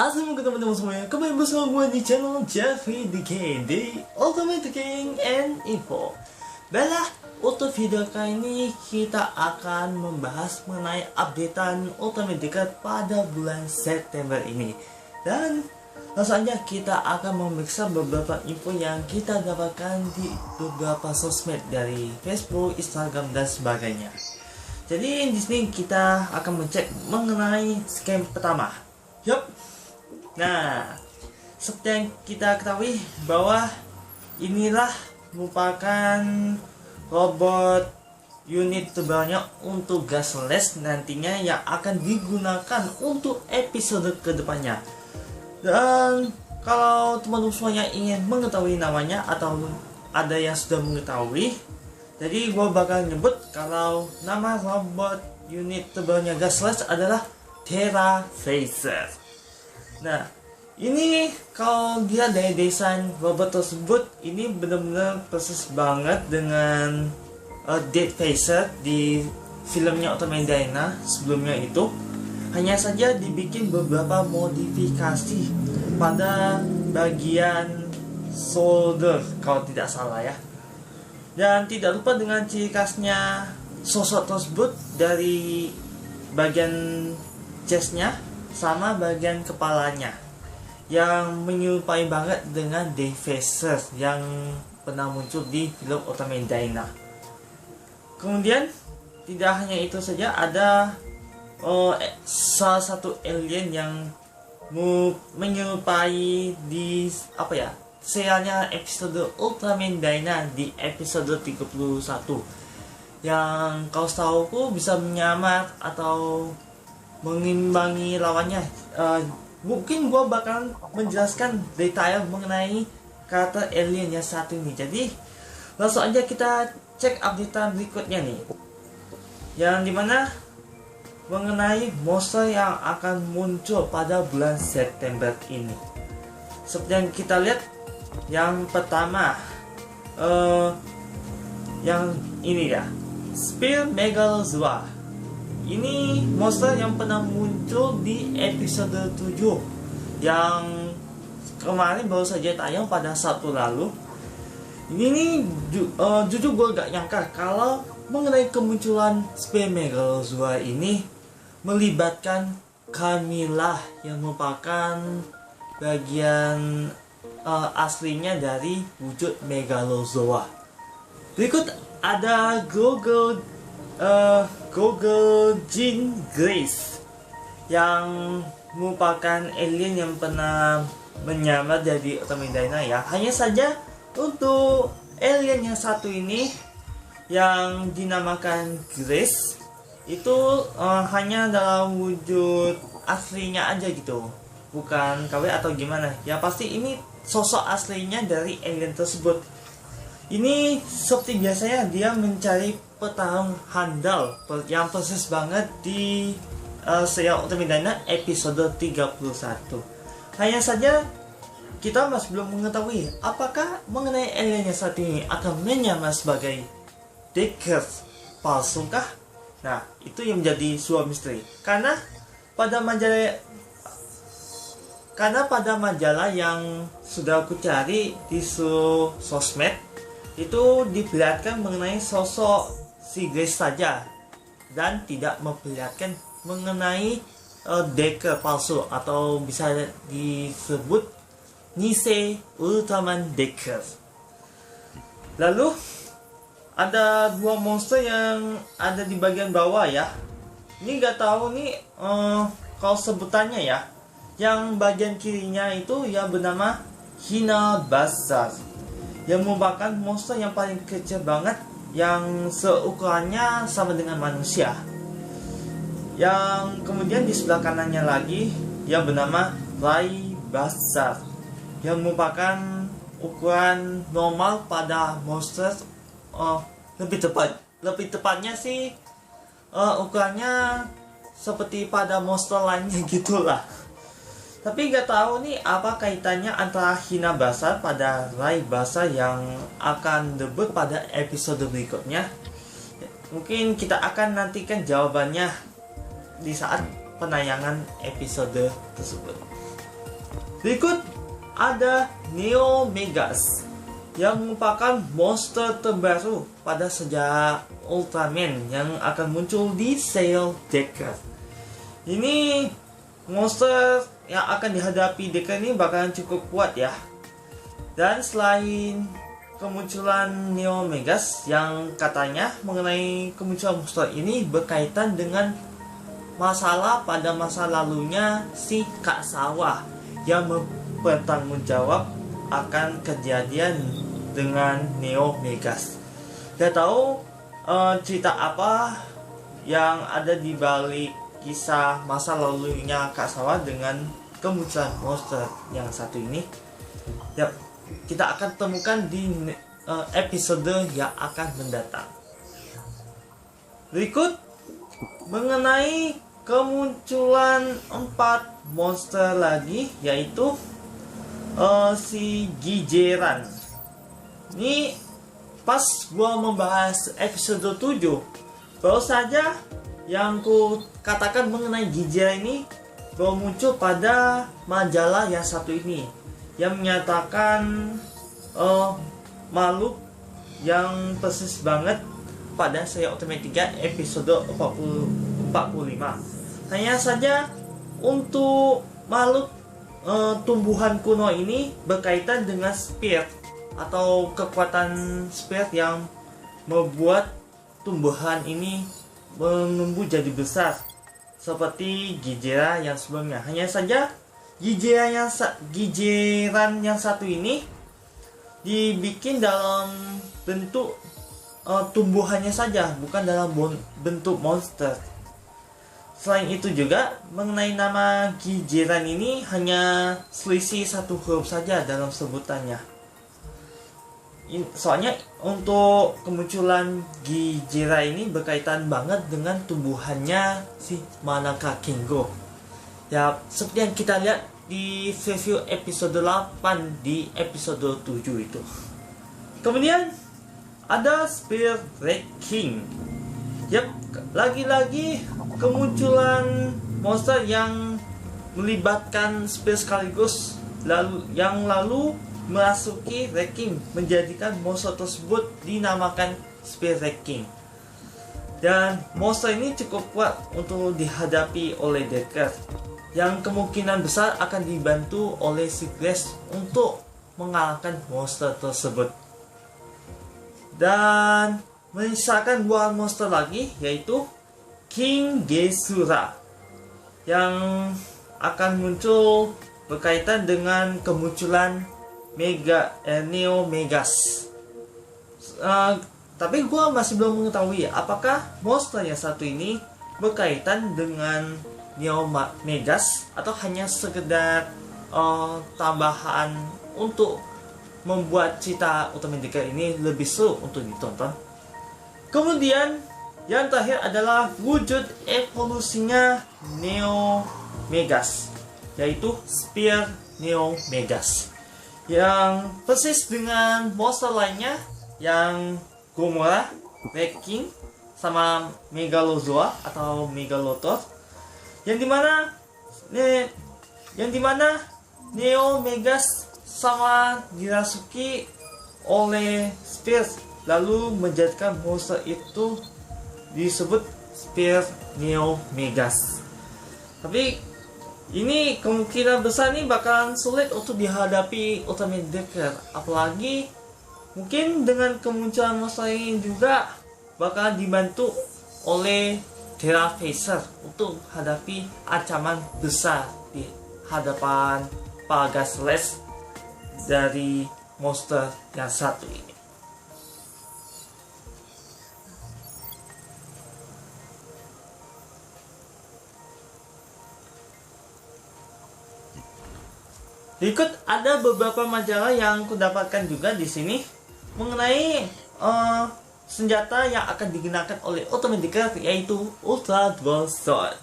Assalamualaikum teman-teman semuanya, kembali bersama gue di channel Jeffrey the King di Ultimate King and Info. Baiklah, untuk video kali ini kita akan membahas mengenai updatean Ultimate Ticket pada bulan September ini. Dan langsung saja kita akan memeriksa beberapa info yang kita dapatkan di beberapa sosmed dari Facebook, Instagram, dan sebagainya. Jadi di sini kita akan mengecek mengenai scam pertama. Yup. Nah, seperti yang kita ketahui bahwa inilah merupakan robot unit terbarunya untuk Gasless nantinya yang akan digunakan untuk episode kedepannya. Dan kalau teman-teman semuanya ingin mengetahui namanya atau ada yang sudah mengetahui, jadi gue bakal nyebut kalau nama robot unit terbarunya Gasless adalah Terrafacer. Nah, ini kalau dia dari desain robot tersebut, ini benar-benar persis banget dengan Deadfacer di filmnya Ultraman Dyna sebelumnya itu. Hanya saja dibikin beberapa modifikasi pada bagian shoulder kalau tidak salah ya. Dan tidak lupa dengan ciri khasnya sosok tersebut dari bagian chestnya sama bagian kepalanya yang menyerupai banget dengan Deadfacer yang pernah muncul di film Ultraman Dyna. Kemudian tidak hanya itu saja, ada salah satu alien yang menyerupai di serialnya episode Ultraman Dyna di episode 31 yang kau setahuku bisa menyamar atau mengimbangi lawannya. Mungkin gua bakal menjelaskan detail mengenai karakter alien yang satu ini. Jadi langsung aja kita cek update berikutnya nih, yang dimana mengenai monster yang akan muncul pada bulan September ini. Seperti yang kita lihat, yang pertama yang ini ya, Spear Megalozoa. Ini monster yang pernah muncul di episode 7 yang kemarin baru saja tayang pada Sabtu lalu. Ini jujur gue gak nyangka kalau mengenai kemunculan Spear Megalozoa ini melibatkan Camilla yang merupakan bagian aslinya dari wujud Megalozoa. Berikut ada Google Jean Grace yang merupakan alien yang pernah menyamar jadi Ultraman Dyna ya. Hanya saja untuk alien yang satu ini yang dinamakan Grace itu hanya dalam wujud aslinya aja gitu, bukan KW atau gimana ya. Pasti ini sosok aslinya dari alien tersebut. Ini seperti biasanya dia mencari petarung handal yang persis banget di serial Ultraman Dyna episode 31. Hanya saja kita masih belum mengetahui apakah mengenai alien yang saat ini akan menyamar sebagai Deckers palsukah. Nah, itu yang menjadi sebuah misteri. Karena pada majalah yang sudah aku cari di sosmed itu diperlihatkan mengenai sosok si Grace saja dan tidak memperlihatkan mengenai Decker palsu atau bisa disebut Nisei Ultraman Decker. Lalu ada dua monster yang ada di bagian bawah ya. Ini gak tahu nih kalau sebutannya ya. Yang bagian kirinya itu yang bernama Hinabasa, yang merupakan monster yang paling kecil banget, yang seukurannya sama dengan manusia. Yang kemudian di sebelah kanannya lagi yang bernama Raibasa, yang merupakan ukuran normal pada monster. Lebih tepatnya sih ukurannya seperti pada monster lainnya gitulah. Tapi gak tahu nih apa kaitannya antara Hinabasa pada Raibasa yang akan debut pada episode berikutnya. Mungkin kita akan nantikan jawabannya di saat penayangan episode tersebut. Berikut ada Neo Megas yang merupakan monster terbaru pada sejak Ultraman yang akan muncul di Cell Decker. Ini monster yang akan dihadapi Decker ini bakalan cukup kuat ya. Dan selain kemunculan Neo Megas yang katanya mengenai kemunculan monster ini berkaitan dengan masalah pada masa lalunya si Kak Sawah yang bertanggung jawab akan kejadian dengan Neo Megas. Gak tahu cerita apa yang ada di balik kisah masa lalunya Kak Sawah dengan kemunculan monster yang satu ini. Yap, kita akan temukan di episode yang akan mendatang. Berikut mengenai kemunculan 4 monster lagi, yaitu si Gijeran. Ini pas gua membahas episode 7, baru saja yang ku katakan mengenai Gijeran ini baru muncul pada majalah yang satu ini, yang menyatakan makhluk yang persis banget pada Seiya Ultraman 3 episode 45. Hanya saja untuk makhluk tumbuhan kuno ini berkaitan dengan spirit atau kekuatan spirit yang membuat tumbuhan ini menumbuh jadi besar seperti Gijeran yang sebelumnya. Hanya saja Gijeran yang satu ini dibikin dalam bentuk tumbuhannya saja, bukan dalam bentuk monster. Selain itu juga mengenai nama Gijeran ini hanya selisih satu huruf saja dalam sebutannya. Soalnya untuk kemunculan Gijeran ini berkaitan banget dengan tumbuhannya si Manaka Kengo. Ya, seperti yang kita lihat di review episode 8 di episode 7 itu. Kemudian ada Spirit King. Yap, lagi-lagi kemunculan monster yang melibatkan spirit sekaligus lalu memasuki ranking, menjadikan monster tersebut dinamakan Spirit King. Dan monster ini cukup kuat untuk dihadapi oleh Decker, yang kemungkinan besar akan dibantu oleh si Grace untuk mengalahkan monster tersebut. Dan menyisakan dua monster lagi, yaitu King Gesura yang akan muncul berkaitan dengan kemunculan Neo Megas. Tapi gue masih belum mengetahui apakah monster yang satu ini berkaitan dengan Neo Megas atau hanya sekedar tambahan untuk membuat cerita Ultraman Decker ini lebih seru untuk ditonton. Kemudian yang terakhir adalah wujud evolusinya Neo Megas, yaitu Spear Neo Megas, yang persis dengan monster lainnya yang Gomora, Red King, sama Megalozoa atau Megalotor, yang dimana Neo Megas sama dirasuki oleh Spear, lalu menjadikan monster itu disebut Spear Neo Megas. Tapi ini kemungkinan besar nih bakalan sulit untuk dihadapi Ultraman Decker, apalagi mungkin dengan kemunculan monster ini juga bakalan dibantu oleh Terra Phaser untuk hadapi ancaman besar di hadapan Paraga Celeste dari monster yang satu ini. Berikut ada beberapa majalah yang kudapatkan juga di sini mengenai senjata yang akan digunakan oleh Ultraman Decker, yaitu Ultra Dual Sword.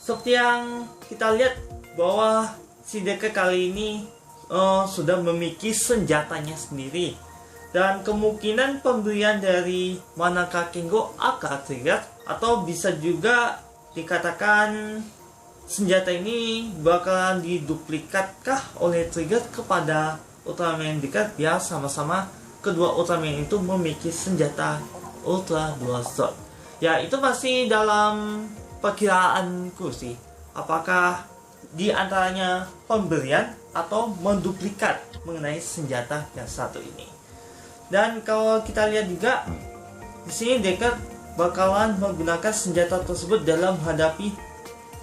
Seperti yang kita lihat bahwa si Decker kali ini sudah memiliki senjatanya sendiri, dan kemungkinan pemberian dari Manaka Kengo akan trigger, atau bisa juga dikatakan senjata ini bakalan diduplikatKah oleh Trigger kepada Ultraman Deckard, biar sama-sama kedua Ultraman itu memiliki senjata Ultra Dual Sword. Ya, itu masih dalam perkiraanku sih. Apakah di antaranya pemberian atau menduplikat mengenai senjata yang satu ini. Dan kalau kita lihat juga di sini Deckard bakalan menggunakan senjata tersebut dalam menghadapi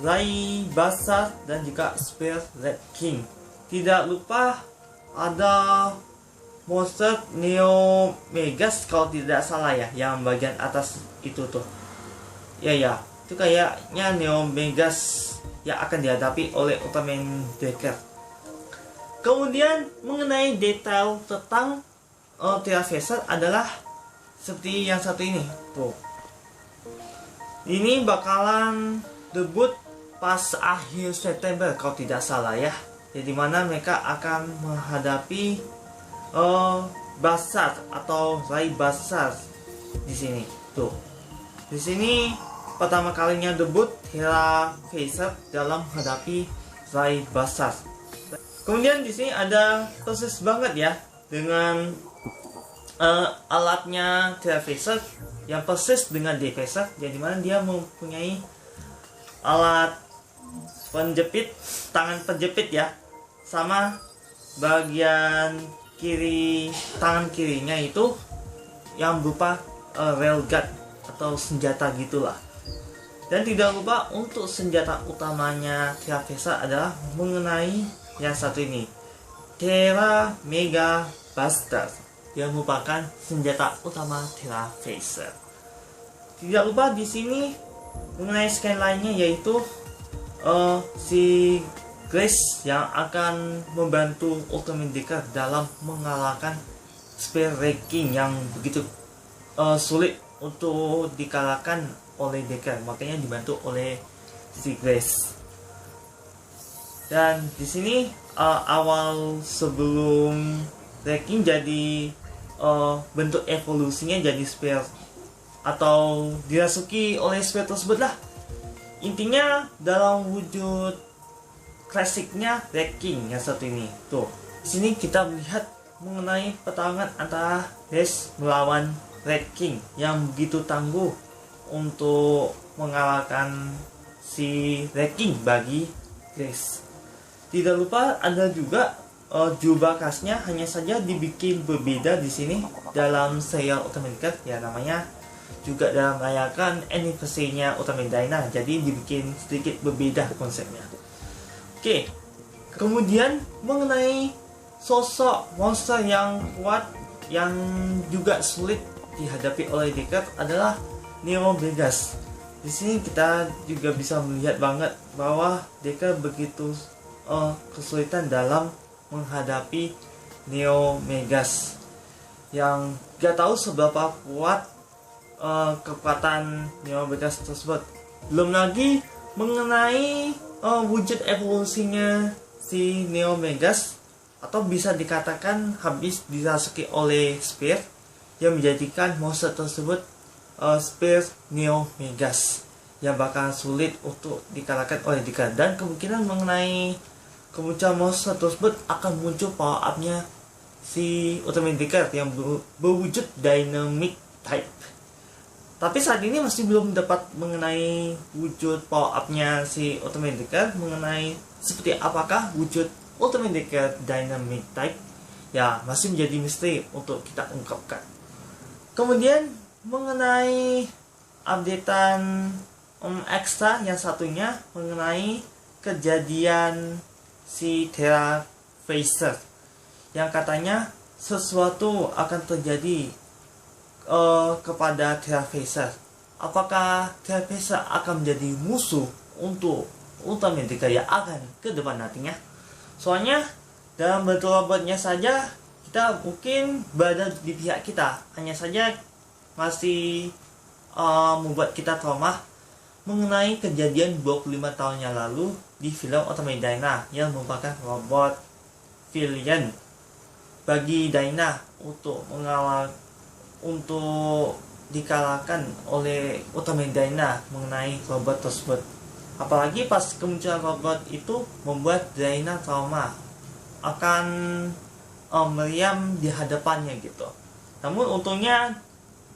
Rai Bastard dan juga Spear Red King. Tidak lupa ada monster Neo Megas kalau tidak salah ya, yang bagian atas itu tuh. Ya, itu kayaknya Neo Megas yang akan dihadapi oleh Ultraman Deckard. Kemudian mengenai detail tentang Terra adalah seperti yang satu ini tuh. Ini bakalan debut pas akhir September kalau tidak salah ya. Jadi mana mereka akan menghadapi Bastard atau Rai Bastard di sini tuh. Di sini pertama kalinya debut Terra dalam menghadapi Rai Bastard. Kemudian di sini ada persis banget ya dengan alatnya Terra yang persis dengan Devastator, jadi mana dia mempunyai alat penjepit, tangan penjepit ya, sama bagian kiri tangan kirinya itu yang berupa railgun atau senjata gitulah. Dan tidak lupa untuk senjata utamanya Terra adalah mengenai yang satu ini, Terra Mega Bastard, yang merupakan senjata utama Terra. Tidak lupa di sini mengenai scan lainnya, yaitu si Grace yang akan membantu Ultraman Deckard dalam mengalahkan Spear Red King yang begitu sulit untuk dikalahkan oleh Deckard, makanya dibantu oleh si Grace. Dan di sini awal sebelum Red King jadi bentuk evolusinya jadi Spear atau dirasuki oleh Spear tersebut lah. Intinya dalam wujud klasiknya Red King yang satu ini tuh. Di sini kita melihat mengenai pertarungan antara Grace melawan Red King yang begitu tangguh untuk mengalahkan si Red King bagi Grace. Tidak lupa ada juga jubah khasnya hanya saja dibikin berbeda di sini dalam serial Ultraman Deckard ya, namanya juga dalam merayakan anniversary-nya Ultraman Dyna, jadi dibikin sedikit berbeda konsepnya. Oke, kemudian mengenai sosok monster yang kuat yang juga sulit dihadapi oleh Deckard adalah Neo Megas. Di sini kita juga bisa melihat banget bahwa Deckard begitu kesulitan dalam menghadapi Neo Megas yang gak tahu seberapa kuat kekuatan Neo Megas tersebut. Belum lagi mengenai wujud evolusinya si Neo Megas, atau bisa dikatakan habis dirasuki oleh Spear yang menjadikan monster tersebut Spear Neo Megas yang bakal sulit untuk dikalahkan oleh Deckard. Dan kemungkinan mengenai kemunculan monster tersebut akan muncul power up-nya si Ultraman Deckard yang berwujud Dynamic Type. Tapi saat ini masih belum dapat mengenai wujud power up-nya si Ultraman Deckard, mengenai seperti apakah wujud Ultraman Deckard Dynamic Type. Ya, masih menjadi misteri untuk kita ungkapkan. Kemudian mengenai updatean ekstra yang satunya mengenai kejadian si Terra yang katanya sesuatu akan terjadi kepada Terra. Apakah Terra akan menjadi musuh untuk Ultraman Deckard yang akan ke depan nantinya? Soalnya dalam bentuk robotnya saja kita mungkin berada di pihak kita, hanya saja masih membuat kita trauma mengenai kejadian 25 tahun yang lalu di film Ultraman Dyna yang merupakan robot villain bagi Dyna untuk dikalahkan oleh Ultraman Dyna mengenai robot tersebut. Apalagi pas kemunculan robot itu membuat Zaina trauma akan meriam di hadapannya gitu. Namun untungnya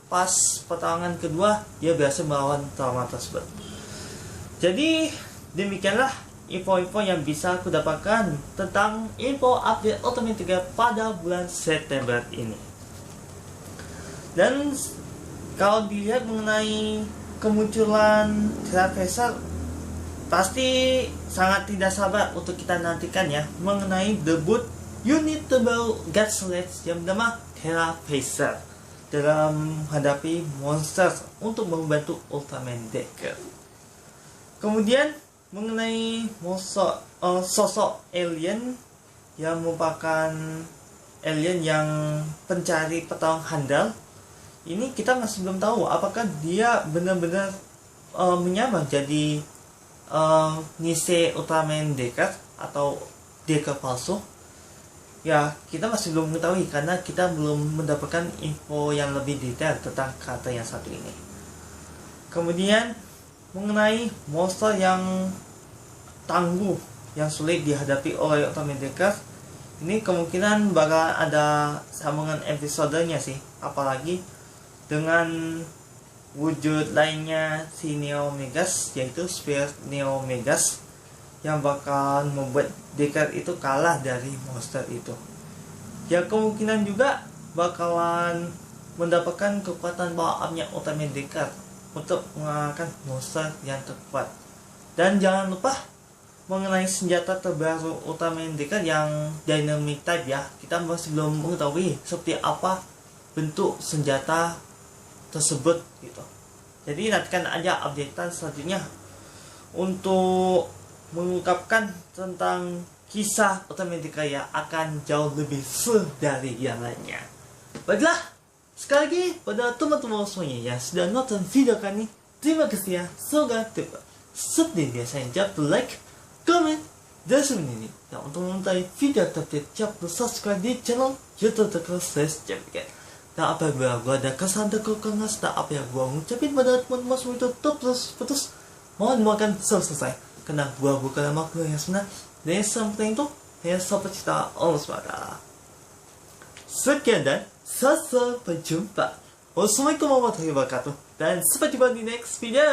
pas pertarungan kedua dia berhasil melawan trauma tersebut. Jadi demikianlah info-info yang bisa aku dapatkan tentang info update Ultimate 3 pada bulan September ini. Dan kalau dilihat mengenai kemunculan Trailblazer, pasti sangat tidak sabar untuk kita nantikan ya mengenai debut unit terbaru God Slash yang bernama Trailblazer dalam menghadapi monster untuk membantu Ultraman Decker. Kemudian mengenai sosok alien yang merupakan alien yang pencari petarung handal, ini kita masih belum tahu apakah dia benar-benar menyamar jadi Nisei Ultraman Decker atau Decker palsu. Ya, kita masih belum mengetahui karena kita belum mendapatkan info yang lebih detail tentang karakter yang satu ini. Kemudian mengenai monster yang tangguh yang sulit dihadapi oleh Ultraman Decker, ini kemungkinan bakal ada sambungan episodenya sih, apalagi dengan wujud lainnya si Neo Megas, yaitu Spirit Neo Megas, yang bakal membuat Decker itu kalah dari monster itu. Ya, kemungkinan juga bakalan mendapatkan kekuatan power up-nya Ultraman Decker untuk mengalahkan monster yang terkuat. Dan jangan lupa mengenai senjata terbaru Ultraman Decker yang Dynamic Type ya, kita masih belum mengetahui seperti apa bentuk senjata tersebut gitu. Jadi nantikan aja updatean selanjutnya untuk mengungkapkan tentang kisah Ultraman Decker ya akan jauh lebih seru dari yang lainnya. Baiklah, sekali lagi pada teman-teman semuanya yang sudah nonton video kali ini, terima kasih ya. Semoga dapat seperti biasanya jangan like, comment, dan ini. Dan untuk menonton video terupdate jangan lupa subscribe di channel YouTube /JamPiket. Dan apabila gue ada kesan kekurangan serta apa yang gue ngucapin pada teman-teman semua itu putus, mohon makan selesai karena gue bukan makhluk yang sebenar dan yang penting itu hanya sampai cerita Allah SWT. Sekian dan sampai jumpa. Wassalamualaikum warahmatullahi wabarakatuh dan sampai jumpa di next video.